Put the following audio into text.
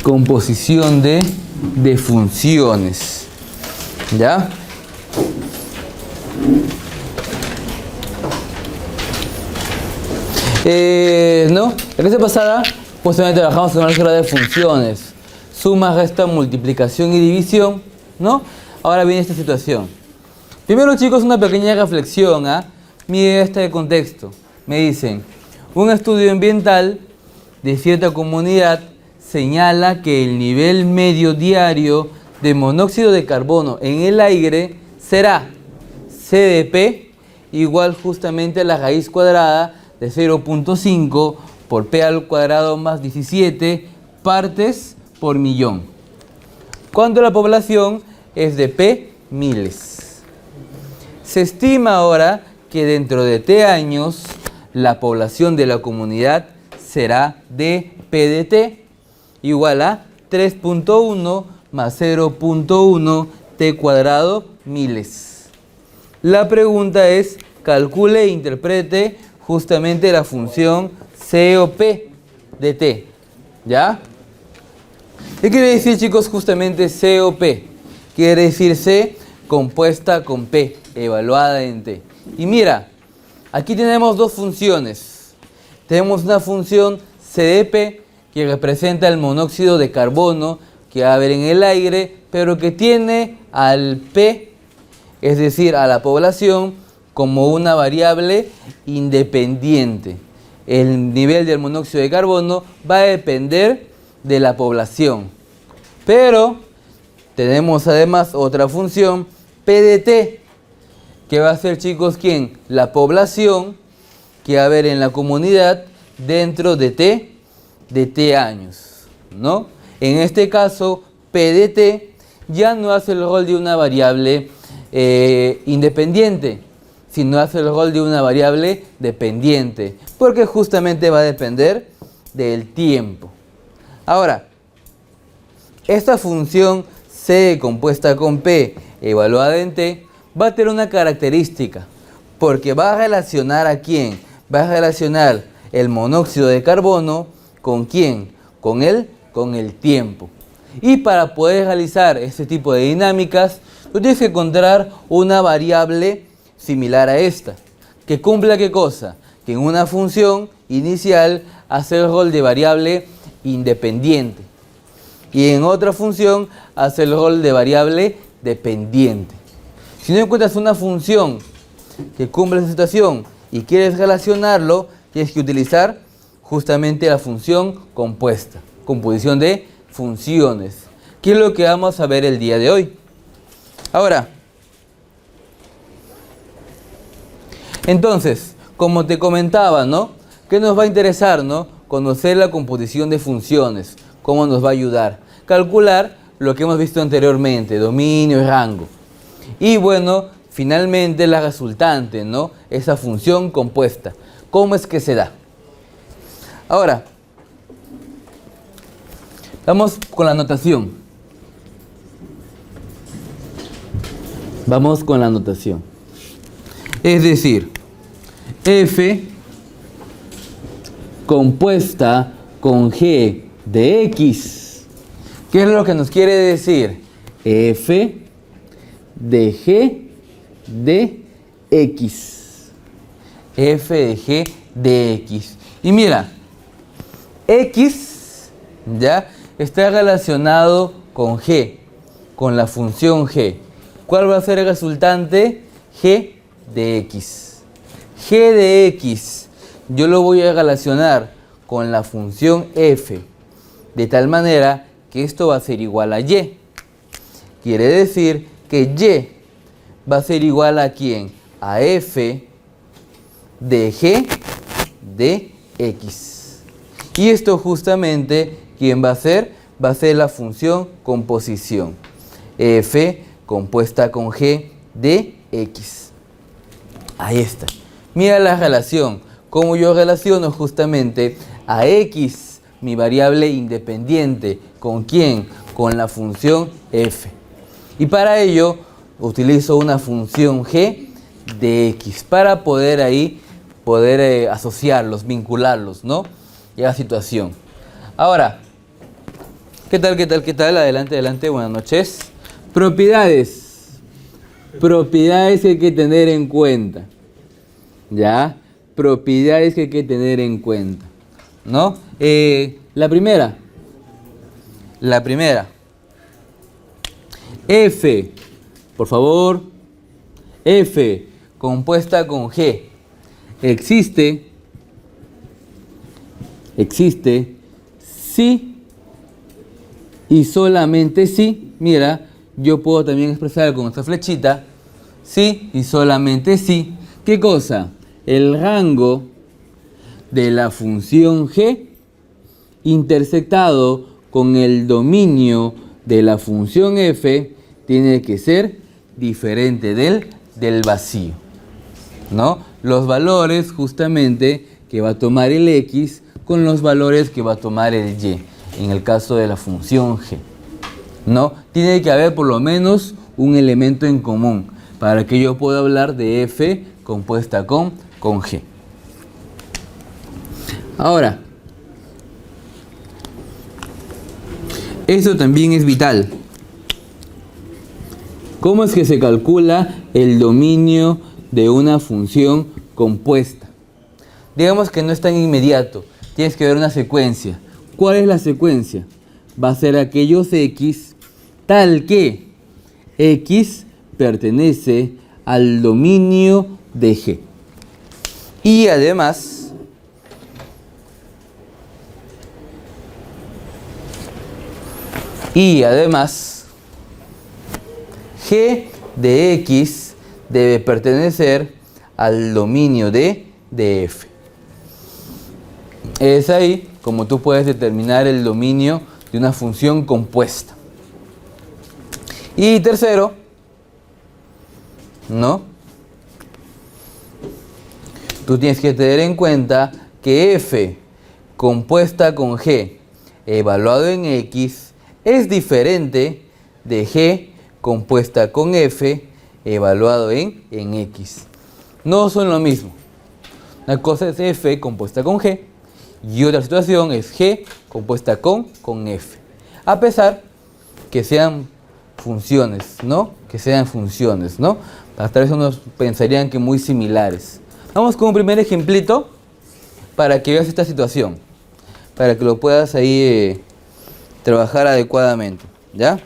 Composición de funciones. ¿Ya? No, la clase pasada justamente trabajamos en álgebra de funciones. Suma, resta, multiplicación y división, ¿no? Ahora viene esta situación. Primero, chicos, una pequeña reflexión, ¿ah? Miren este contexto. Me dicen, un estudio ambiental de cierta comunidad señala que el nivel medio diario de monóxido de carbono en el aire será C de P igual justamente a la raíz cuadrada de 0.5 por P al cuadrado más 17 partes por millón. Cuando la población es de P miles. Se estima ahora que dentro de T años la población de la comunidad será de P de T igual a 3.1 más 0.1 T cuadrado miles. La pregunta es, calcule e interprete justamente la función C o P de T. ¿Ya? ¿Qué quiere decir, chicos, justamente C o P? Quiere decir C compuesta con P, evaluada en T. Y mira, aquí tenemos dos funciones. Tenemos una función C de P, que representa el monóxido de carbono que va a haber en el aire, pero que tiene al P, es decir, a la población, como una variable independiente. El nivel del monóxido de carbono va a depender de la población. Pero tenemos además otra función, P de T, que va a ser, chicos, ¿quién? La población que va a haber en la comunidad dentro de T años, ¿no? En este caso, P de T ya no hace el rol de una variable independiente, sino hace el rol de una variable dependiente, porque justamente va a depender del tiempo. Ahora, esta función C compuesta con P evaluada en T va a tener una característica, porque va a relacionar ¿a quién? Va a relacionar el monóxido de carbono ¿con quién? Con el tiempo. Y para poder realizar este tipo de dinámicas, tú tienes que encontrar una variable similar a esta, que cumpla ¿qué cosa? Que en una función inicial hace el rol de variable independiente y en otra función hace el rol de variable dependiente. Si no encuentras una función que cumple esa situación y quieres relacionarlo, tienes que utilizar justamente la función compuesta, composición de funciones, que es lo que vamos a ver el día de hoy. Ahora, entonces, como te comentaba, ¿no? ¿Qué nos va a interesar, no? Conocer la composición de funciones, cómo nos va a ayudar. Calcular lo que hemos visto anteriormente, dominio y rango. Y bueno, finalmente la resultante, ¿no? Esa función compuesta. ¿Cómo es que se da? Ahora, vamos con la notación. Vamos con la notación. Es decir, F compuesta con G de X. ¿Qué es lo que nos quiere decir? F de G de X. F de G de X. Y mira, X ya está relacionado con G, con la función G. ¿Cuál va a ser el resultante? G de X. G de X yo lo voy a relacionar con la función F, de tal manera que esto va a ser igual a Y. Quiere decir que Y va a ser igual a ¿quién? A F de G de X. Y esto justamente, ¿quién va a ser? Va a ser la función composición. F compuesta con G de X. Ahí está. Mira la relación. Cómo yo relaciono justamente a X, mi variable independiente. ¿Con quién? Con la función F. Y para ello utilizo una función G de X para poder ahí poder asociarlos, vincularlos, ¿no? Y a la situación. Ahora, ¿qué tal, qué tal, qué tal? Adelante, adelante, buenas noches. Propiedades. Propiedades que hay que tener en cuenta. ¿Ya? Propiedades que hay que tener en cuenta, ¿no? La primera. F, por favor. F, compuesta con G. Existe si y solamente si. Mira, yo puedo también expresar con esta flechita. Si y solamente si. ¿Qué cosa? El rango de la función G intersectado con el dominio de la función F tiene que ser diferente del vacío, ¿no? Los valores justamente que va a tomar el X con los valores que va a tomar el Y en el caso de la función G, ¿no? Tiene que haber por lo menos un elemento en común para que yo pueda hablar de F compuesta con G. Ahora, eso también es vital. ¿Cómo es que se calcula el dominio de una función compuesta? Digamos que no es tan inmediato, tienes que ver una secuencia. ¿Cuál es la secuencia? Va a ser aquellos X tal que X pertenece al dominio de G. Y además, G de X debe pertenecer al dominio de F. Es ahí como tú puedes determinar el dominio de una función compuesta. Y tercero, ¿no? Tú tienes que tener en cuenta que F compuesta con G evaluado en X es diferente de G compuesta con F evaluado en X. No son lo mismo. Una cosa es F compuesta con G y otra situación es G compuesta con F. A pesar que sean funciones, ¿no? Hasta vez unos pensarían que muy similares. Vamos con un primer ejemplito para que veas esta situación, para que lo puedas ahí trabajar adecuadamente, ¿ya?